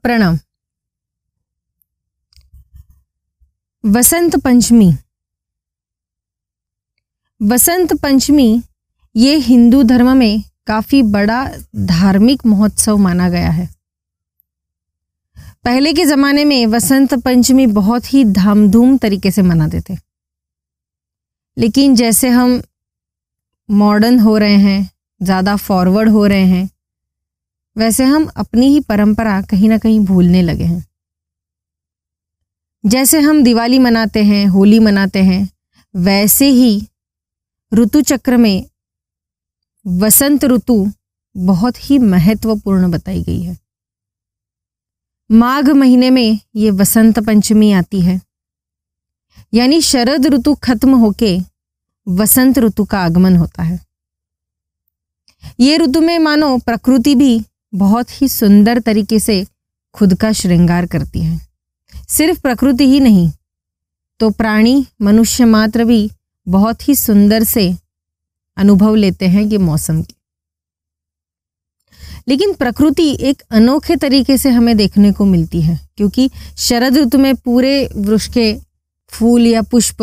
प्रणाम। वसंत पंचमी। वसंत पंचमी ये हिंदू धर्म में काफी बड़ा धार्मिक महोत्सव माना गया है। पहले के जमाने में वसंत पंचमी बहुत ही धामधूम तरीके से मनाते थे, लेकिन जैसे हम मॉडर्न हो रहे हैं, ज़्यादा फॉरवर्ड हो रहे हैं, वैसे हम अपनी ही परंपरा कहीं ना कहीं भूलने लगे हैं। जैसे हम दिवाली मनाते हैं, होली मनाते हैं, वैसे ही ऋतु चक्र में वसंत ऋतु बहुत ही महत्वपूर्ण बताई गई है। माघ महीने में ये वसंत पंचमी आती है, यानी शरद ऋतु खत्म होके वसंत ऋतु का आगमन होता है। ये ऋतु में मानो प्रकृति भी बहुत ही सुंदर तरीके से खुद का श्रृंगार करती है। सिर्फ प्रकृति ही नहीं तो प्राणी मनुष्य मात्र भी बहुत ही सुंदर से अनुभव लेते हैं ये मौसम की। लेकिन प्रकृति एक अनोखे तरीके से हमें देखने को मिलती है, क्योंकि शरद ऋतु में पूरे वृक्ष के फूल या पुष्प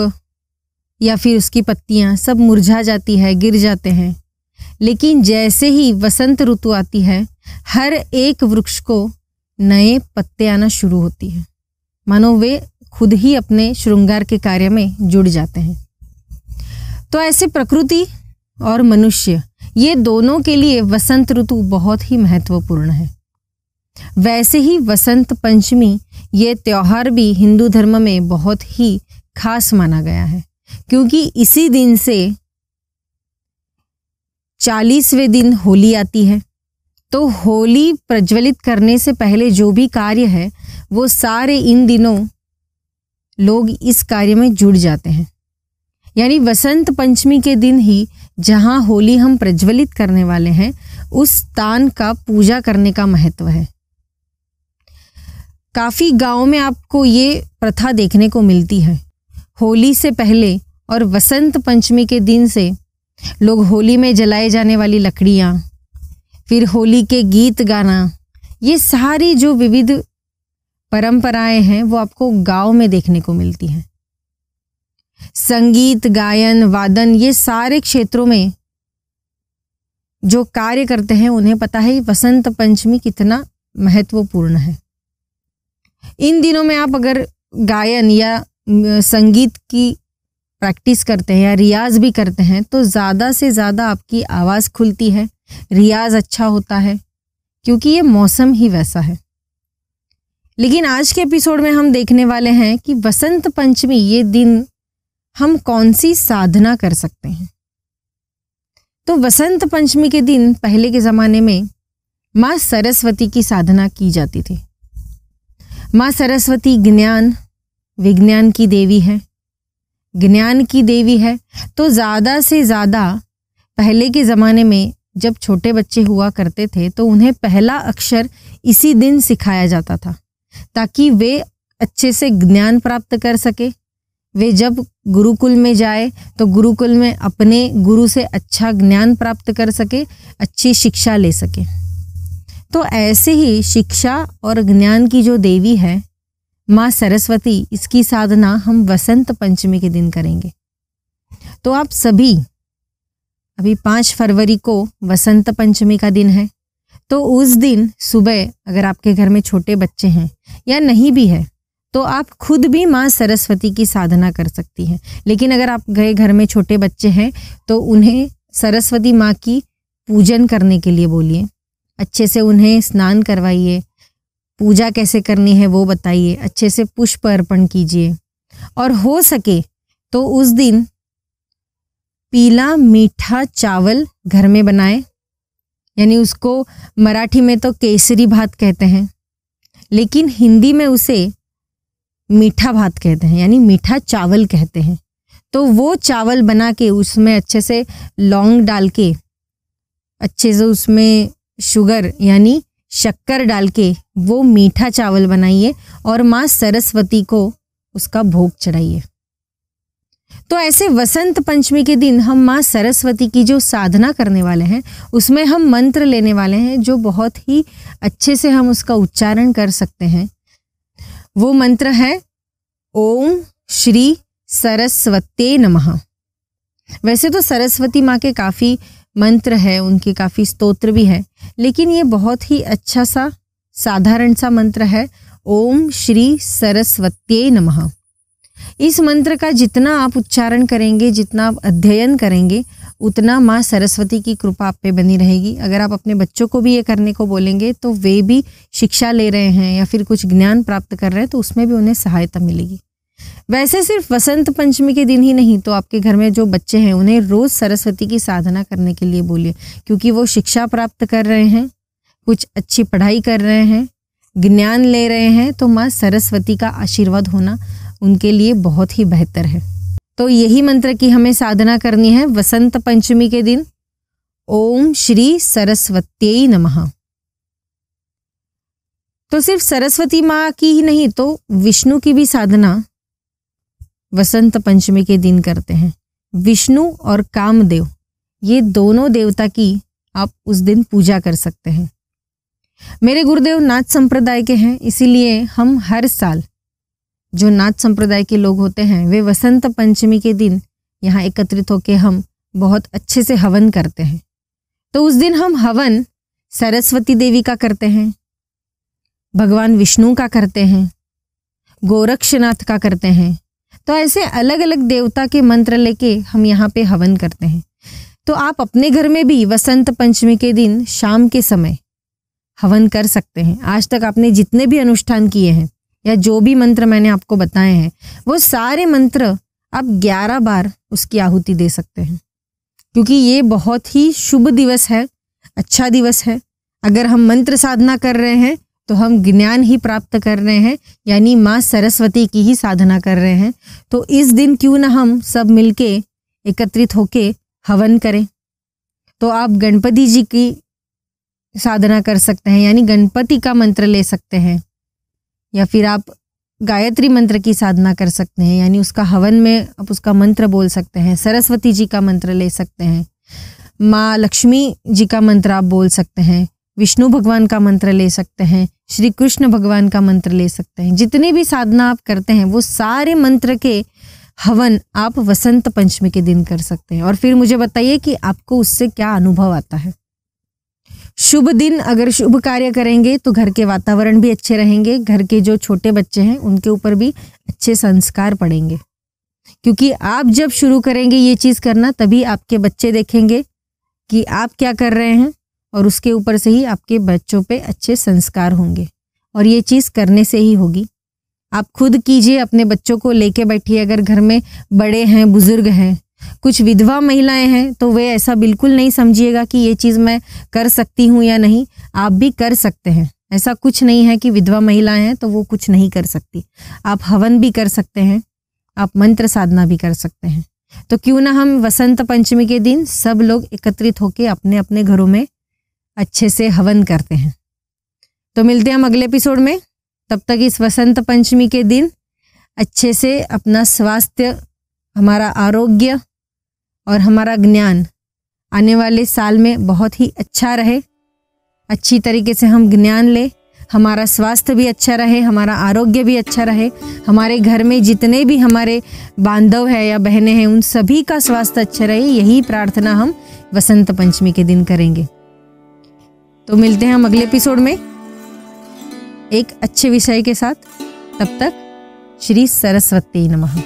या फिर उसकी पत्तियां सब मुरझा जाती है, गिर जाते हैं। लेकिन जैसे ही वसंत ऋतु आती है, हर एक वृक्ष को नए पत्ते आना शुरू होती है, मानो वे खुद ही अपने श्रृंगार के कार्य में जुड़ जाते हैं। तो ऐसे प्रकृति और मनुष्य ये दोनों के लिए वसंत ऋतु बहुत ही महत्वपूर्ण है। वैसे ही वसंत पंचमी ये त्योहार भी हिंदू धर्म में बहुत ही खास माना गया है, क्योंकि इसी दिन से 40वें दिन होली आती है। तो होली प्रज्वलित करने से पहले जो भी कार्य है वो सारे इन दिनों लोग इस कार्य में जुड़ जाते हैं। यानी वसंत पंचमी के दिन ही जहां होली हम प्रज्वलित करने वाले हैं, उस स्थान का पूजा करने का महत्व है। काफी गांव में आपको ये प्रथा देखने को मिलती है। होली से पहले और वसंत पंचमी के दिन से लोग होली में जलाए जाने वाली लकड़ियाँ, फिर होली के गीत गाना, ये सारी जो विविध परंपराएं हैं वो आपको गांव में देखने को मिलती हैं। संगीत, गायन, वादन, ये सारे क्षेत्रों में जो कार्य करते हैं उन्हें पता है वसंत पंचमी कितना महत्वपूर्ण है। इन दिनों में आप अगर गायन या संगीत की प्रैक्टिस करते हैं या रियाज भी करते हैं तो ज़्यादा से ज़्यादा आपकी आवाज़ खुलती है, रियाज अच्छा होता है, क्योंकि ये मौसम ही वैसा है। लेकिन आज के एपिसोड में हम देखने वाले हैं कि वसंत पंचमी ये दिन हम कौन सी साधना कर सकते हैं। तो वसंत पंचमी के दिन पहले के ज़माने में माँ सरस्वती की साधना की जाती थी। माँ सरस्वती ज्ञान विज्ञान की देवी है, ज्ञान की देवी है। तो ज़्यादा से ज़्यादा पहले के ज़माने में जब छोटे बच्चे हुआ करते थे तो उन्हें पहला अक्षर इसी दिन सिखाया जाता था, ताकि वे अच्छे से ज्ञान प्राप्त कर सके। वे जब गुरुकुल में जाए तो गुरुकुल में अपने गुरु से अच्छा ज्ञान प्राप्त कर सके, अच्छी शिक्षा ले सके। तो ऐसे ही शिक्षा और ज्ञान की जो देवी है माँ सरस्वती, इसकी साधना हम वसंत पंचमी के दिन करेंगे। तो आप सभी, अभी 5 फरवरी को वसंत पंचमी का दिन है, तो उस दिन सुबह अगर आपके घर में छोटे बच्चे हैं या नहीं भी है तो आप खुद भी माँ सरस्वती की साधना कर सकती हैं। लेकिन अगर आप गए घर में छोटे बच्चे हैं तो उन्हें सरस्वती माँ की पूजन करने के लिए बोलिए, अच्छे से उन्हें स्नान करवाइए, पूजा कैसे करनी है वो बताइए, अच्छे से पुष्प अर्पण कीजिए। और हो सके तो उस दिन पीला मीठा चावल घर में बनाएं, यानी उसको मराठी में तो केसरी भात कहते हैं, लेकिन हिंदी में उसे मीठा भात कहते हैं, यानी मीठा चावल कहते हैं। तो वो चावल बना के उसमें अच्छे से लौंग डाल के, अच्छे से उसमें शुगर यानी शक्कर डाल के वो मीठा चावल बनाइए और माँ सरस्वती को उसका भोग चढ़ाइए। तो ऐसे वसंत पंचमी के दिन हम माँ सरस्वती की जो साधना करने वाले हैं उसमें हम मंत्र लेने वाले हैं जो बहुत ही अच्छे से हम उसका उच्चारण कर सकते हैं। वो मंत्र है ओम श्री सरस्वते नमः। वैसे तो सरस्वती माँ के काफ़ी मंत्र है, उनके काफ़ी स्तोत्र भी है, लेकिन ये बहुत ही अच्छा सा साधारण सा मंत्र है ओम श्री सरस्वते नमः। इस मंत्र का जितना आप उच्चारण करेंगे, जितना आप अध्ययन करेंगे, उतना माँ सरस्वती की कृपा आप पे बनी रहेगी। अगर आप अपने बच्चों को भी ये करने को बोलेंगे तो वे भी शिक्षा ले रहे हैं या फिर कुछ ज्ञान प्राप्त कर रहे हैं तो उसमें भी उन्हें सहायता मिलेगी। वैसे सिर्फ वसंत पंचमी के दिन ही नहीं, तो आपके घर में जो बच्चे हैं उन्हें रोज़ सरस्वती की साधना करने के लिए बोलिए, क्योंकि वो शिक्षा प्राप्त कर रहे हैं, कुछ अच्छी पढ़ाई कर रहे हैं, ज्ञान ले रहे हैं, तो माँ सरस्वती का आशीर्वाद होना उनके लिए बहुत ही बेहतर है। तो यही मंत्र की हमें साधना करनी है वसंत पंचमी के दिन। ओम श्री सरस्वत्यै नमः। तो सिर्फ सरस्वती माँ की ही नहीं, तो विष्णु की भी साधना वसंत पंचमी के दिन करते हैं। विष्णु और कामदेव, ये दोनों देवता की आप उस दिन पूजा कर सकते हैं। मेरे गुरुदेव नाथ संप्रदाय के हैं, इसीलिए हम हर साल जो नाथ संप्रदाय के लोग होते हैं वे वसंत पंचमी के दिन यहाँ एकत्रित होकर हम बहुत अच्छे से हवन करते हैं। तो उस दिन हम हवन सरस्वती देवी का करते हैं, भगवान विष्णु का करते हैं, गोरक्षनाथ का करते हैं। तो ऐसे अलग अलग देवता के मंत्र लेके हम यहाँ पे हवन करते हैं। तो आप अपने घर में भी वसंत पंचमी के दिन शाम के समय हवन कर सकते हैं। आज तक आपने जितने भी अनुष्ठान किए हैं या जो भी मंत्र मैंने आपको बताए हैं, वो सारे मंत्र आप 11 बार उसकी आहुति दे सकते हैं, क्योंकि ये बहुत ही शुभ दिवस है, अच्छा दिवस है। अगर हम मंत्र साधना कर रहे हैं तो हम ज्ञान ही प्राप्त कर रहे हैं, यानी माँ सरस्वती की ही साधना कर रहे हैं। तो इस दिन क्यों ना हम सब मिलके एकत्रित होके हवन करें। तो आप गणपति जी की साधना कर सकते हैं, यानी गणपति का मंत्र ले सकते हैं, या फिर आप गायत्री मंत्र की साधना कर सकते हैं, यानी उसका हवन में आप उसका मंत्र बोल सकते हैं। सरस्वती जी का मंत्र ले सकते हैं, माँ लक्ष्मी जी का मंत्र आप बोल सकते हैं, विष्णु भगवान का मंत्र ले सकते हैं, श्री कृष्ण भगवान का मंत्र ले सकते हैं। जितनी भी साधना आप करते हैं वो सारे मंत्र के हवन आप वसंत पंचमी के दिन कर सकते हैं। और फिर मुझे बताइए कि आपको उससे क्या अनुभव आता है। शुभ दिन अगर शुभ कार्य करेंगे तो घर के वातावरण भी अच्छे रहेंगे, घर के जो छोटे बच्चे हैं उनके ऊपर भी अच्छे संस्कार पड़ेंगे, क्योंकि आप जब शुरू करेंगे ये चीज़ करना तभी आपके बच्चे देखेंगे कि आप क्या कर रहे हैं, और उसके ऊपर से ही आपके बच्चों पे अच्छे संस्कार होंगे। और ये चीज़ करने से ही होगी। आप खुद कीजिए, अपने बच्चों को लेके बैठिए। अगर घर में बड़े हैं, बुजुर्ग हैं, कुछ विधवा महिलाएं हैं, तो वे ऐसा बिल्कुल नहीं समझिएगा कि ये चीज़ मैं कर सकती हूँ या नहीं। आप भी कर सकते हैं। ऐसा कुछ नहीं है कि विधवा महिलाएं हैं तो वो कुछ नहीं कर सकती। आप हवन भी कर सकते हैं, आप मंत्र साधना भी कर सकते हैं। तो क्यों ना हम वसंत पंचमी के दिन सब लोग एकत्रित होकर अपने अपने घरों में अच्छे से हवन करते हैं। तो मिलते हैं हम अगले एपिसोड में। तब तक इस वसंत पंचमी के दिन अच्छे से अपना स्वास्थ्य, हमारा आरोग्य और हमारा ज्ञान आने वाले साल में बहुत ही अच्छा रहे। अच्छी तरीके से हम ज्ञान ले, हमारा स्वास्थ्य भी अच्छा रहे, हमारा आरोग्य भी अच्छा रहे, हमारे घर में जितने भी हमारे बांधव हैं या बहनें हैं उन सभी का स्वास्थ्य अच्छा रहे। यही प्रार्थना हम वसंत पंचमी के दिन करेंगे। तो मिलते हैं हम अगले एपिसोड में एक अच्छे विषय के साथ। तब तक श्री सरस्वती नमः।